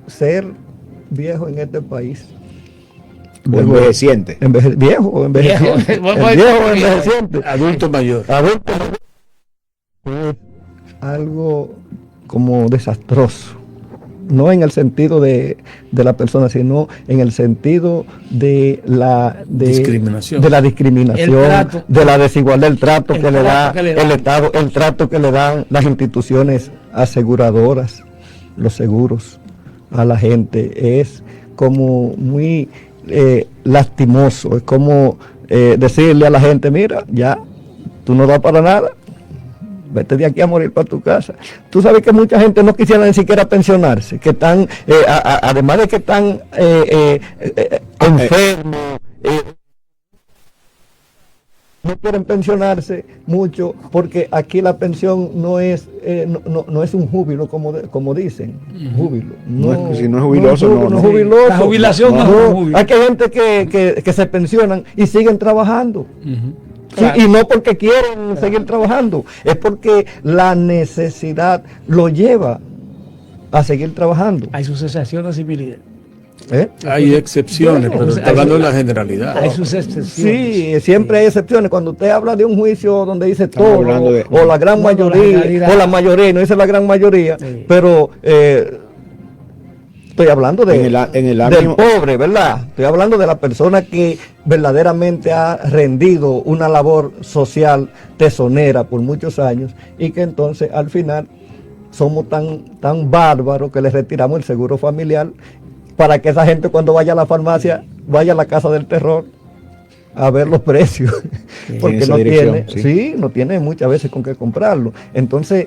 ser viejo en este país. O envejeciente. Viejo o envejeciente. Viejo o envejeciente. Adulto mayor. Es algo como desastroso. No en el sentido de la persona, sino en el sentido de la discriminación, de la de la desigualdad, el trato que le da el Estado, el trato que le dan las instituciones aseguradoras, los seguros a la gente. Es como muy lastimoso, es como decirle a la gente, mira, ya, tú no das para nada, vete de aquí a morir para tu casa. Tú sabes que mucha gente no quisiera ni siquiera pensionarse, que están, además de que están enfermos, no quieren pensionarse mucho, porque aquí la pensión no es un júbilo, como dicen, júbilo. Si no es jubiloso, no. Jubiloso. La jubilación no es un júbilo. Hay gente que se pensionan y siguen trabajando. Claro. Sí, y no porque quieren seguir trabajando, es porque la necesidad lo lleva a seguir trabajando. Hay sus excepciones y milidades. Hay excepciones, pero está hablando de la generalidad. Hay sus excepciones. Sí, siempre hay excepciones. Cuando usted habla de un juicio donde dice todo, o la gran mayoría, o la mayoría, no dice la gran mayoría, sí. Pero estoy hablando del pobre, ¿verdad? Estoy hablando de la persona que verdaderamente ha rendido una labor social tesonera por muchos años y que entonces al final somos tan bárbaros que le retiramos el seguro familiar para que esa gente cuando vaya a la farmacia vaya a la casa del terror a ver los precios, porque no tiene muchas veces con qué comprarlo. Entonces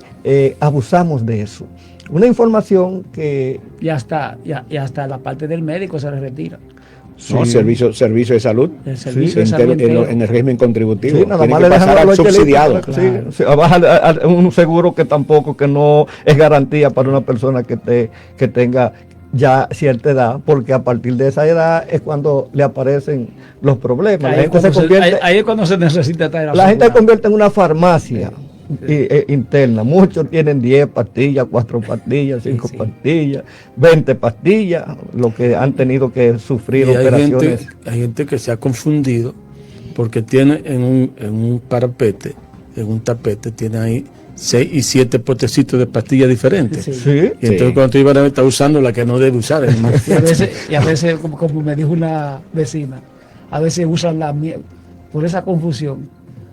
abusamos de eso. Una información que... Y hasta la parte del médico se le retira. No, servicio de salud. El servicio de salud en el régimen contributivo. Sí, nada más le dejan al subsidiado. Claro. Sí, baja un seguro que no es garantía para una persona que tenga ya cierta edad, porque a partir de esa edad es cuando le aparecen los problemas. Ahí es cuando se necesita estar. La gente se convierte en una farmacia interna. Muchos tienen 10 pastillas, 4 pastillas, 5 pastillas, 20 pastillas, lo que han tenido que sufrir operaciones. Hay gente que se ha confundido porque tiene en un parapete, en un tapete, tiene ahí 6 y 7 potecitos de pastillas diferentes. Sí. Y entonces cuando tú ibas a ver, está usando la que no debe usar. Y a veces, como me dijo una vecina, a veces usan por esa confusión,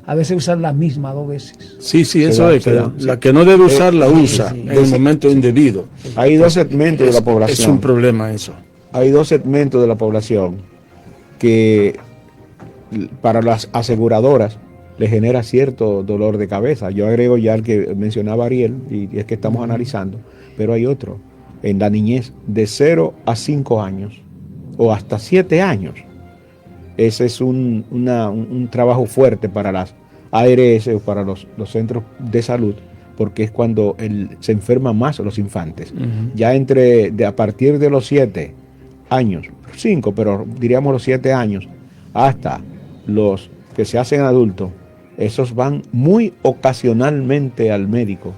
a veces usan la misma 2 veces. Sí, eso es, la que no debe usar la usa en el momento indebido. Hay 2 segmentos de la población. Es un problema eso. Hay 2 segmentos de la población que para las aseguradoras le genera cierto dolor de cabeza. Yo agrego ya el que mencionaba Ariel, y es que estamos analizando, pero hay otro, en la niñez, de 0 a 5 años, o hasta 7 años. Ese es un trabajo fuerte para las ARS o para los centros de salud, porque es cuando se enferman más los infantes. Ya a partir de los 7 años, 5, pero diríamos los 7 años, hasta los que se hacen adultos, esos van muy ocasionalmente al médico,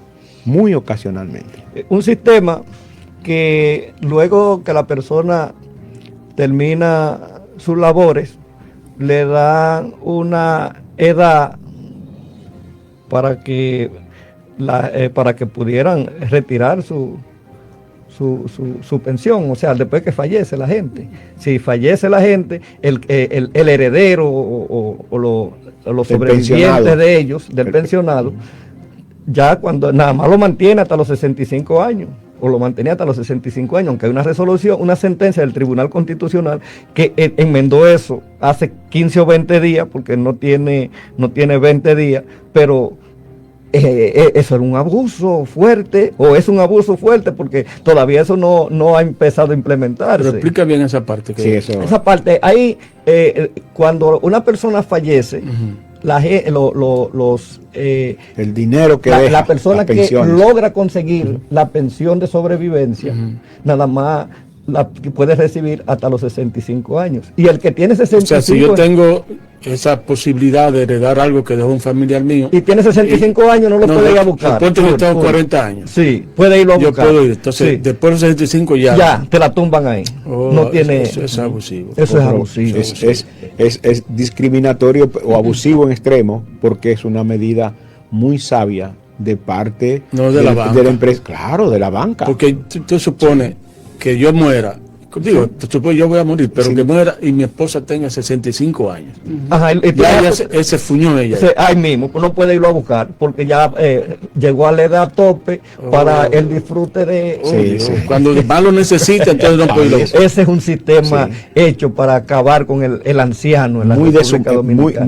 muy ocasionalmente. Un sistema que luego que la persona termina sus labores, le dan una edad para que pudieran retirar su pensión, o sea, después que fallece la gente. Si fallece la gente, el heredero o los sobrevivientes de ellos, del pensionado, ya cuando nada más lo mantiene hasta los 65 años, o lo mantenía hasta los 65 años, aunque hay una resolución, una sentencia del Tribunal Constitucional que enmendó eso hace 15 o 20 días, porque no tiene 20 días, pero eso era un abuso fuerte, o es un abuso fuerte, porque todavía eso no ha empezado a implementarse. Pero explica bien esa parte. Esa parte, ahí, cuando una persona fallece, el dinero que la persona que logra conseguir la pensión de sobrevivencia, nada más que puede recibir hasta los 65 años. Y el que tiene O 65 sea, si yo tengo esa posibilidad de heredar algo que dejó un familiar mío. y tiene 65 años, no lo puede ir a buscar. Suponte que tengo 40 años. Sí, puede irlo a Yo buscar. puedo ir. Entonces, Sí. después de los 65 Ya, te la tumban ahí. Oh, no tiene. Eso es abusivo. Eso es Pero abusivo. es discriminatorio o abusivo en extremo, porque es una medida muy sabia de parte No de la banca. de la empresa. Claro, de la banca. Porque tú supones que yo muera. Digo, te supone yo voy a morir, pero Sí. que muera y mi esposa tenga 65 años. Ajá, y Ya ella se fuñó ella. ahí mismo, pues no puede irlo a buscar porque ya llegó a la edad tope para el disfrute de. Oh, Sí, Dios, sí. cuando más lo necesita, entonces no puede ir a buscar. Ese es un sistema Sí. hecho para acabar con el anciano en la muy, República Dominicana.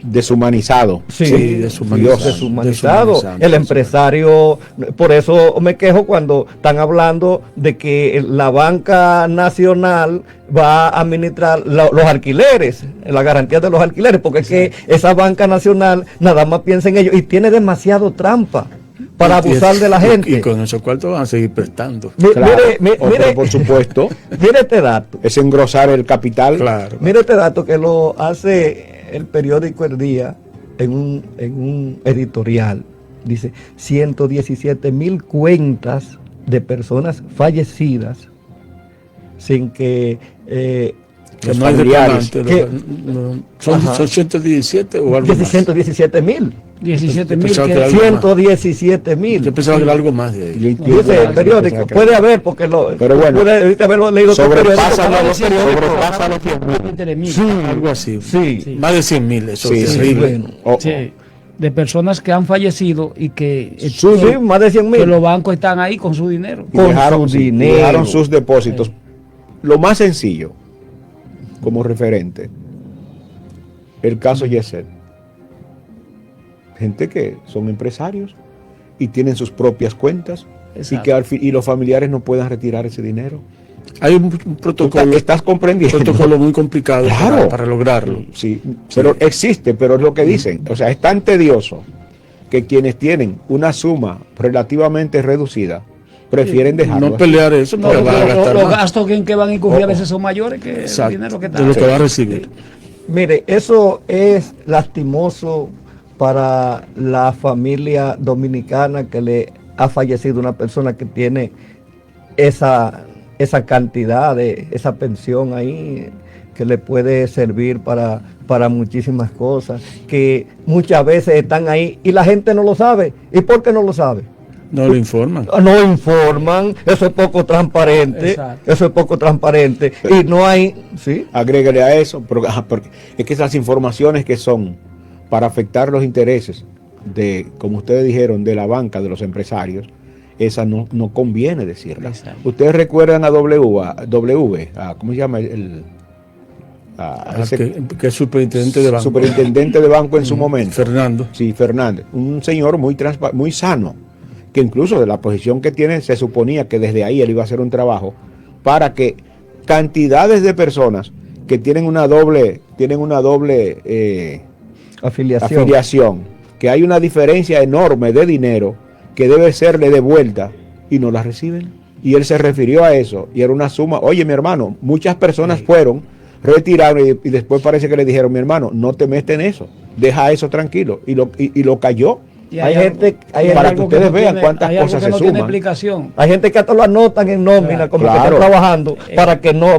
deshumanizado. Sí, Sí, deshumanizado. deshumanizado. El empresario, por eso me quejo cuando están hablando de que la banca nacional va a administrar los alquileres, la garantía de los alquileres, porque es que esa banca nacional nada más piensa en ello y tiene demasiado trampa para abusar de la gente. Y con esos cuartos van a seguir prestando. Claro. Mire, Otro, por supuesto, mire este dato. es engrosar el capital. Claro. Mire este dato que lo hace el periódico El Día en un editorial. Dice 117,000 cuentas de personas fallecidas sin que Que Los no hay familiares. reclamante, Que- son Ajá. 117 o algo más. 117,000. 17.000 Pensaba que que era algo más. 117,000. Yo pensaba que era algo más de ahí. Yo entiendo, Dice el pensaba periódico, que- puede haber, porque lo Pero bueno, puede ahorita haberlo leído otro sobrepasa periódico. los sobrepasa los 100,000. entre mil. Sí, Algo así. sí. Más de 100,000, eso Sí, es sí, terrible. bueno. Oh, Sí, de personas que han fallecido y que, Sí, más de 100,000. que los bancos están ahí con su dinero. y con dejaron, su sí, dinero. dejaron sus depósitos. Lo más sencillo, como referente, el caso Yeset. Gente que son empresarios y tienen sus propias cuentas y Exacto. que y los familiares no puedan retirar ese dinero. Hay un Tú protocolo, estás comprendiendo. protocolo muy complicado Claro. para lograrlo. Sí, pero existe, pero es lo que dicen. O sea, es tan tedioso que quienes tienen una suma relativamente reducida prefieren dejarlo. No así. pelear eso, No, porque va a gastar los más. gastos que van a incurrir a Oh. veces son mayores que el Exacto, dinero que de lo está. que va a recibir. Mire, eso es lastimoso para la familia dominicana que le ha fallecido una persona que tiene esa cantidad de esa pensión ahí que le puede servir para muchísimas cosas, que muchas veces están ahí y la gente no lo sabe. ¿Y por qué no lo sabe? No le informan. No informan, eso es poco transparente, Exacto. eso es poco transparente y no hay, ¿sí? Agrégale a eso, porque es que esas informaciones que son para afectar los intereses de, como ustedes dijeron, de la banca, de los empresarios, esas no conviene decirlas. Exacto. Ustedes recuerdan a ¿cómo se llama? Ese Que es superintendente de banco. superintendente de banco en su momento. Fernando. Sí, Fernández, un señor muy sano, que incluso de la posición que tiene se suponía que desde ahí él iba a hacer un trabajo para que cantidades de personas que tienen una doble afiliación, que hay una diferencia enorme de dinero que debe serle devuelta y no la reciben. Y él se refirió a eso y era una suma. Oye, mi hermano, muchas personas fueron, retiraron y después parece que le dijeron, mi hermano, no te metes en eso, deja eso tranquilo. Y lo cayó. Y Hay gente, para algo que ustedes no vean tiene- cuántas hay algo cosas que se no tiene suman. explicación. hay gente que hasta lo anotan en nómina Claro. como que Claro. están trabajando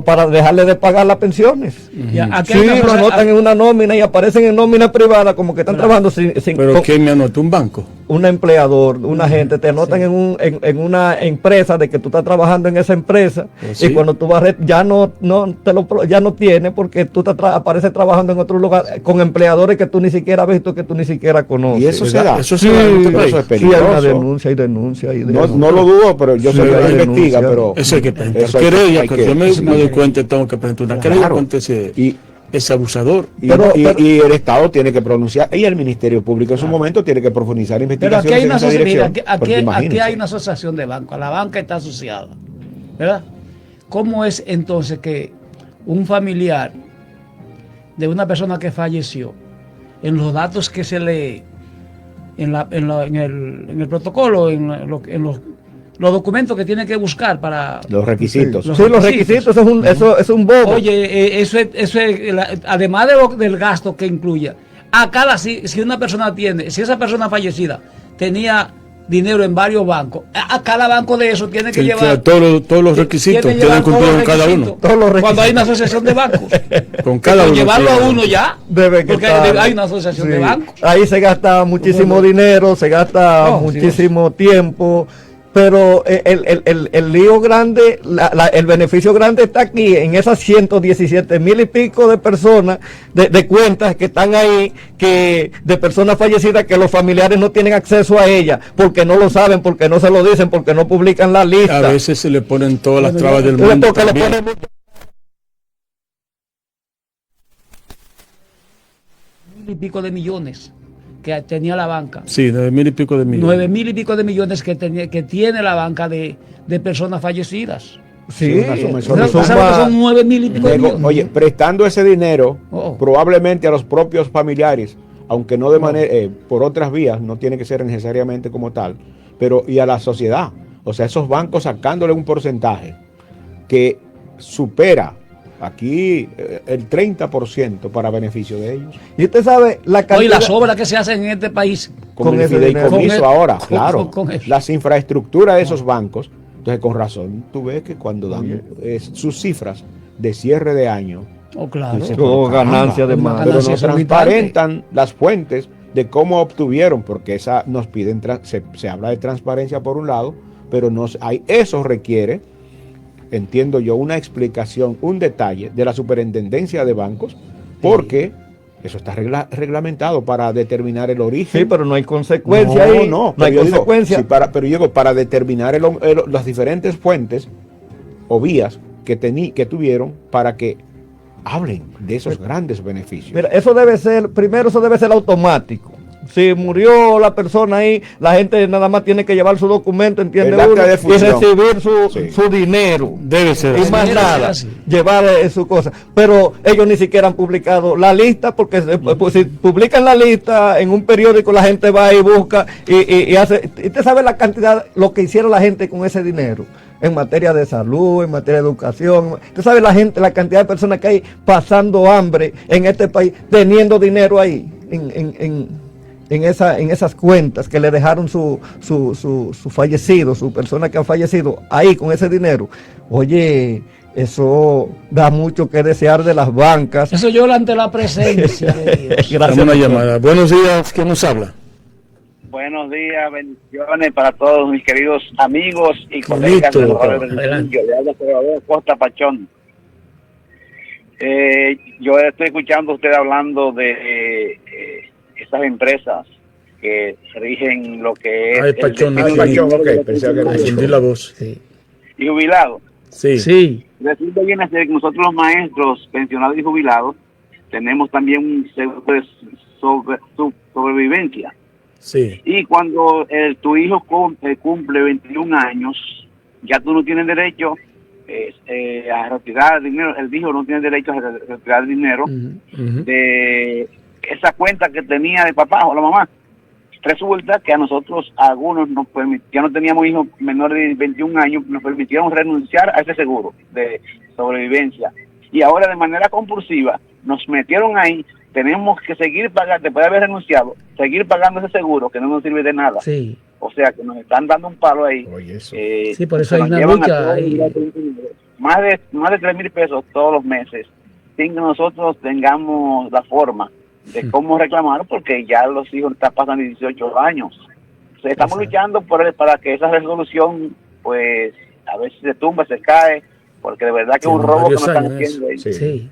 para dejarle de pagar las pensiones. Y aquí Sí, hay una lo cosa- anotan en una nómina y aparecen en nómina privada como que están trabajando sin Pero con ¿quién me anotó? ¿Un banco? un empleador, una gente, te anotan en una empresa de que tú estás trabajando en esa empresa Pues sí. y cuando tú vas ya no tiene porque tú apareces trabajando en otro lugar con empleadores que tú ni siquiera has visto, que tú ni siquiera conoces. Y eso se da. Eso Sí, se da en este país. eso es sí, hay una peligroso. denuncia. No lo dudo, pero yo Sí, sé que hay lo investiga, denuncia. pero Eso hay que presentar eso querella, hay que que- yo me doy cuenta, tengo que presentar una querella Claro. contra y, ese abusador. y- Pero- y- pero- y el Estado tiene que pronunciar, y el Ministerio Público en su momento tiene que profundizar Pero investigaciones aquí hay en una esa asociación, dirección. porque aquí imagínense. hay una asociación de bancos, la banca está asociada, ¿verdad? ¿Cómo es entonces que un familiar de una persona que falleció, en los datos que se le, en el protocolo, en los los documentos que tiene que buscar para... Los requisitos. Sí, los requisitos, eso es un bobo. Oye, además del gasto que incluya, si una persona si esa persona fallecida tenía dinero en varios bancos, a cada banco de eso tiene que llevar todos los requisitos, tienen que cumplir con cada uno. Cuando hay una asociación de bancos, con cada uno. Llevarlo a uno ya, porque hay una asociación de bancos. Ahí se gasta muchísimo dinero, se gasta muchísimo tiempo. Pero el lío grande, el beneficio grande está aquí, en esas 117,000 y pico de personas, de cuentas que están ahí, de personas fallecidas, que los familiares no tienen acceso a ellas, porque no lo saben, porque no se lo dicen, porque no publican la lista. A veces se le ponen todas las trabas del mundo. Y pico de millones que tenía la banca. Sí, 9,000 y pico de millones. 9,000 y pico de millones que tiene la banca de personas fallecidas. Sí, son 9,000 y pico de millones. Oye, prestando ese dinero, probablemente a los propios familiares, aunque no de manera, por otras vías, no tiene que ser necesariamente como tal, pero y a la sociedad. O sea, esos bancos sacándole un porcentaje que supera aquí el 30% para beneficio de ellos. Y usted sabe la cantidad... Hoy las obras que se hacen en este país. Con el fideicomiso ahora, claro. Las infraestructuras de esos bancos. Entonces, con razón, tú ves que cuando dan sus cifras de cierre de año, claro, ganancia de más. Pero no transparentan las fuentes de cómo obtuvieron, porque esa nos piden, se habla de transparencia por un lado, pero eso requiere, entiendo yo, una explicación, un detalle de la superintendencia de bancos, porque eso está reglamentado para determinar el origen. Sí, pero no hay consecuencia ahí. No hay consecuencia. Pero yo digo, para determinar las diferentes fuentes o vías que tuvieron para que hablen de esos grandes beneficios. Mira, eso debe ser automático. Si murió la persona ahí, la gente nada más tiene que llevar su documento, entiende uno, y recibir su dinero. Debe ser. Y más nada, llevar su cosa. Pero ellos ni siquiera han publicado la lista, porque pues, si publican la lista en un periódico, la gente va y busca y hace. Y usted sabe la cantidad, lo que hiciera la gente con ese dinero. En materia de salud, en materia de educación. Usted sabe la cantidad de personas que hay pasando hambre en este país, teniendo dinero ahí, en esas cuentas que le dejaron su fallecido, su persona que ha fallecido, ahí con ese dinero. Oye, eso da mucho que desear de las bancas. Eso llora ante la presencia de Dios. Gracias. Una llamada. Buenos días, ¿quién nos habla? Buenos días, bendiciones para todos mis queridos amigos y colegas de Costa Pachón. Yo estoy escuchando a usted hablando de estas empresas que rigen lo que es Pachón, pensé que confundí la voz. Sí. Y jubilados. Sí. Resulta bien así que nosotros los maestros pensionados y jubilados tenemos también un seguro de sobrevivencia. Sí. Y cuando tu hijo cumple 21 años, ya tú no tienes derecho a retirar dinero. El hijo no tiene derecho a retirar dinero de esa cuenta que tenía de papá o la mamá. Resulta que a nosotros, a algunos, ya no teníamos hijos menores de 21 años, nos permitieron renunciar a ese seguro de sobrevivencia. Y ahora de manera compulsiva nos metieron ahí. Tenemos que seguir pagando, después de haber renunciado, seguir pagando ese seguro que no nos sirve de nada. Sí. O sea, que nos están dando un palo ahí. Oye, eso. Sí, por eso hay una lucha ahí. Más de 3,000 pesos todos los meses, sin que nosotros tengamos la forma de cómo reclamar, porque ya los hijos están pasando 18 años. O sea, estamos luchando para que esa resolución, pues, a ver si se tumba, se cae, porque de verdad que es un robo que nos están haciendo ahí. Sí.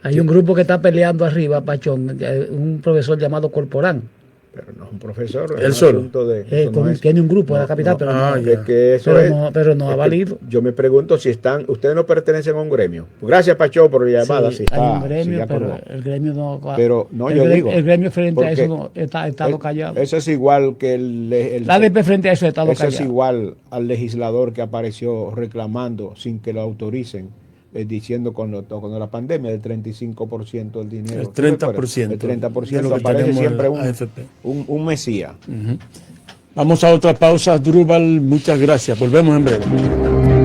Hay un grupo que está peleando arriba, Pachón, un profesor llamado Corporán. Pero no es un profesor. Él solo. Tiene un grupo en la capital, pero no ha valido. Yo me pregunto si ustedes no pertenecen a un gremio. Gracias, Pachón, por la llamada. Sí, hay un gremio, pero el gremio no. Pero no, yo digo. El gremio frente a eso no está estado callado. Eso es igual que la ADP frente a eso está callado. Eso es igual al legislador que apareció reclamando sin que lo autoricen. Diciendo cuando la pandemia del 35% del dinero. El 30%. El 30% aparece siempre un mesías. Vamos a otra pausa, Drúbal, muchas gracias. Volvemos en breve.